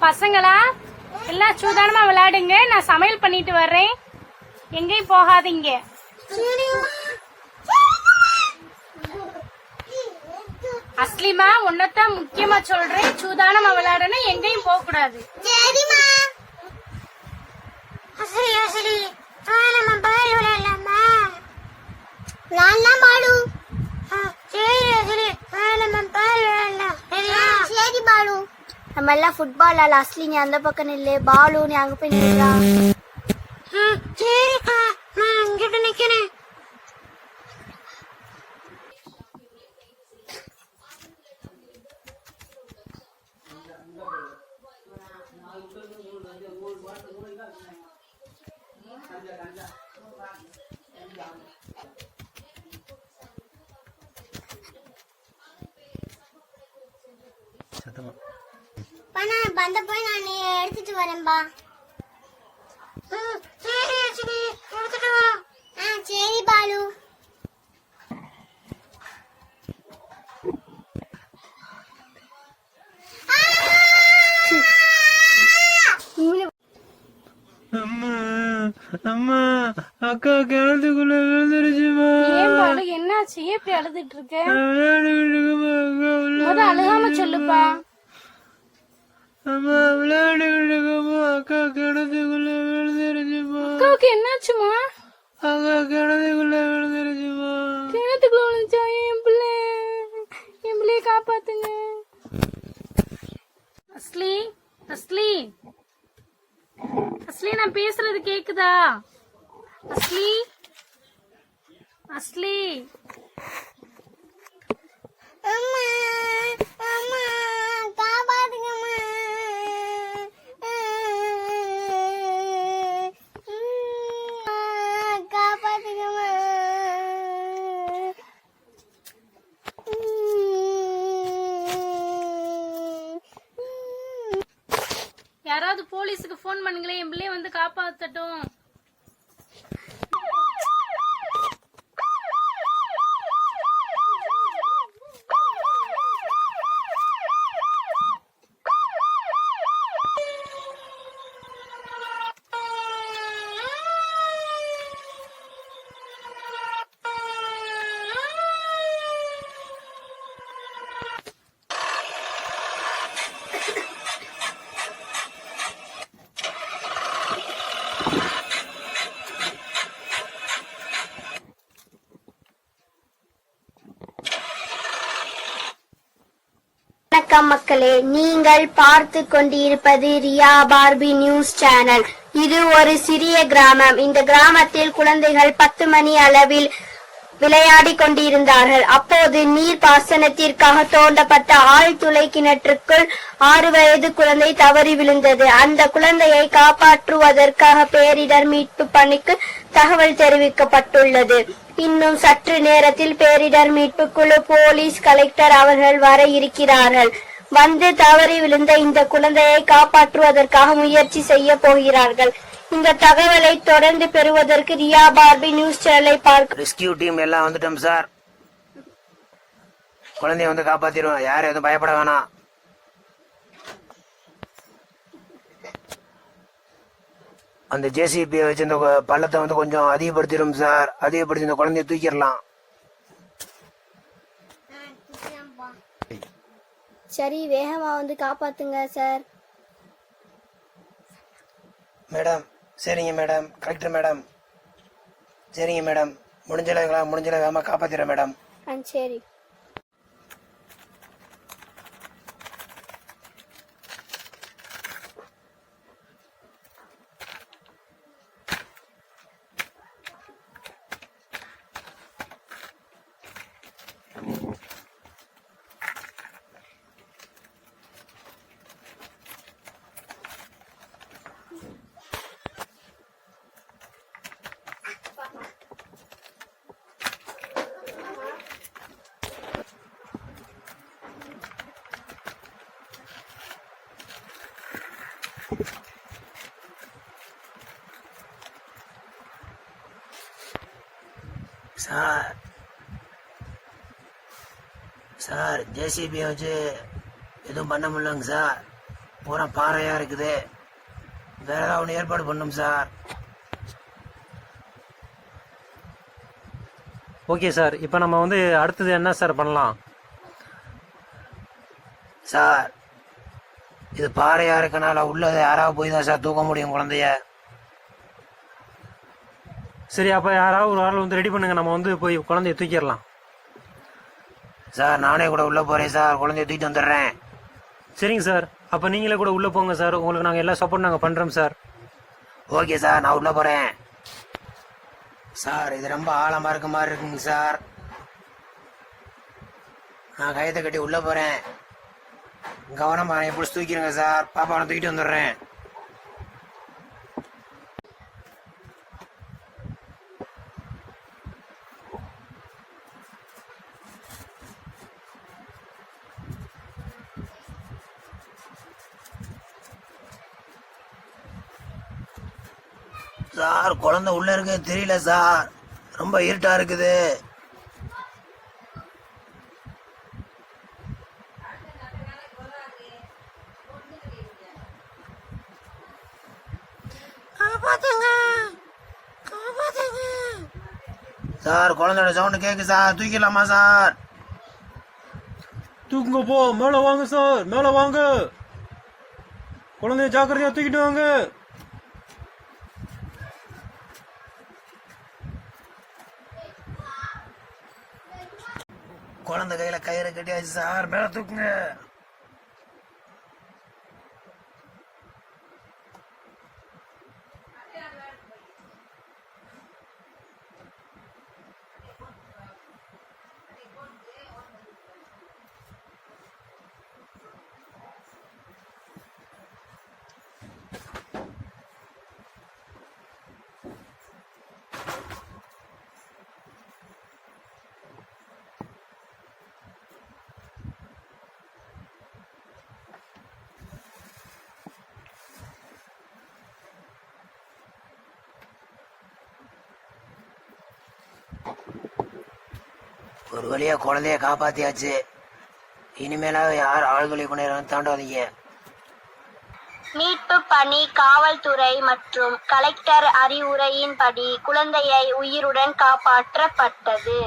பசங்களா எல்லாம் சூதானமா விளையாடுங்க. நான் சமையல் பண்ணிட்டு வர்றேன். எங்கேயும் போகாதீங்க. அஸ்லிமா, உன்னதான் முக்கியமா சொல்றேன். சூதானமா விளையாடணும், எங்கேயும் போக கூடாது. நம்ம எல்லாம் ஃபுட்பால் ஆள். அஸ்லி நீ அந்த பக்கம் நில்லு, பாலு நீ அங்க போய் நில்லுடா. சரிக்கா, நான் இங்கிட்ட நிக்கிறேன். பந்த போய் நான் எடுத்துட்டு வரேன்பா. சரி அஸ்லி, எடுத்துட்டு வா. சரி பாலு. அம்மா, அக்கா கிணத்துக்குள்ள விழுந்துருச்சுமா. ஏன் பாலு, என்னாச்சு? எப்படி அழுதுட்டு இருக்க? அழுகாம சொல்லுப்பா. அம்மா விளையாண்டுக்கிட்டு இருக்கமா, அக்கா கிணத்துக்குள்ள விழுந்துருச்சுமா. அக்காவுக்கு என்னாச்சுமா? அக்கா கிணத்துக்குள்ள விழுந்துருச்சுமா. கிணத்துக்குள்ள விழுந்துச்சா? என் பிள்ளைய காப்பாத்துங்க. அஸ்லி, அஸ்லி, அஸ்லி, நான் பேசுறது கேக்குதா? அஸ்லி, அஸ்லி, யாராவது போலீஸுக்கு போன் பண்ணுங்களேன், என் பிள்ளைய வந்து காப்பாத்தட்டும். வணக்கம் மக்களே, நீங்கள் பார்த்து கொண்டிருப்பது ரியா பார்பி நியூஸ் சேனல். இது ஒரு சிறிய கிராமம். இந்த கிராமத்தில் குழந்தைகள் 10 மணி அளவில் விளையாடி கொண்டிருந்தார்கள். அப்போது நீர் பாசனத்திற்காக தோண்டப்பட்ட ஆழ்துளை கிணற்றுக்குள் 6 வயது குழந்தை தவறி விழுந்தது. அந்த குழந்தையை காப்பாற்றுவதற்காக பேரிடர் மீட்பு பணிக்கு தகவல் தெரிவிக்கப்பட்டுள்ளது. இன்னும் சற்று நேரத்தில் பேரிடர் மீட்பு குழு, போலீஸ், கலெக்டர் அவர்கள் வர இருக்கிறார்கள். வந்து தவறி விழுந்த இந்த குழந்தையை காப்பாற்றுவதற்காக முயற்சி செய்ய போகிறார்கள். இந்த தகவலை தொடர்ந்து பெறுவதற்கு ரியா பார்பி நியூஸ் சேனலை பார்க்க. ரெஸ்கியூ டீம் எல்லாம் வந்துட்டோம் சார். குழந்தைய வந்து காப்பாத்திடுவோம், யாரும் எதுவும் பயப்பட வேணாம். அந்த ஜேசிபி வச்சு இந்த பள்ளத்தை வந்து கொஞ்சம் அதிகப்படுத்திடும் சார். அதிகப்படுத்தி இந்த குழந்தைய தூக்கிடலாம். சரி, வேகமா வந்து காப்பாத்துங்க சார். மேடம், சரிங்க மேடம். கலெக்டர் மேடம், சரிங்க மேடம். முடிஞ்சல வேகமா காப்பாத்திடுறேன் மேடம். சரி. சார் ஜேசிபி வச்சு எதுவும் பண்ண முடியலங்க சார். பூரா பாறையா இருக்குது. வேற ஏதாவது ஒன்று ஏற்பாடு பண்ணும் சார். ஓகே சார், இப்போ நம்ம வந்து அடுத்தது என்ன சார் பண்ணலாம்? சார் இது பாறையா இருக்கனால உள்ளதை யாராவது போய் தான் சார் தூக்க முடியும் குழந்தைய. சரி, அப்போ யாராவது ஒரு ஆள் வந்து ரெடி பண்ணுங்க, நம்ம வந்து போய் குழந்தைய தூக்கிடலாம். சார் நானே கூட உள்ள போறேன் சார், குழந்தைய தூக்கிட்டு வந்துடுறேன். சரிங்க சார், அப்போ நீங்களே கூட உள்ளே போங்க சார், உங்களுக்கு நாங்கள் எல்லா சப்போர்ட் நாங்கள் பண்ணுறோம் சார். ஓகே சார், நான் உள்ள போறேன். சார் இது ரொம்ப ஆழமா இருக்க மாதிரி இருக்குங்க சார். நான் கயத்தை கட்டி உள்ள போறேன். கவனமா எப்படி தூக்கிடுங்க சார். பாப்பாவை தூக்கிட்டு வந்துடுறேன். சார் குழந்தை உள்ள இருக்கு தெரியல சார், ரொம்ப இருட்டா இருக்குது. காப்பாத்துங்க, காப்பாத்துங்க. சார் குழந்தையோட சவுண்ட் கேக்கு சார், தூக்கிடலாமா சார்? தூக்குங்க போ, மேலே வாங்க சார், மேலே வாங்க. குழந்தைய ஜாக்கிரதையா தூக்கிட்டு வாங்க. குழந்தை கையில கயிறு கட்டியாச்சு சார், மேல தூக்குங்க. ஒரு வழியா குழந்தைய காப்பாத்தியாச்சு. இனிமேலாவது யார் ஆள்களை கொண்டு தாண்டாதீங்க. மீட்பு பணி காவல்துறை மற்றும் கலெக்டர் அறிவுரையின்படி குழந்தையை உயிருடன் காப்பாற்றப்பட்டது.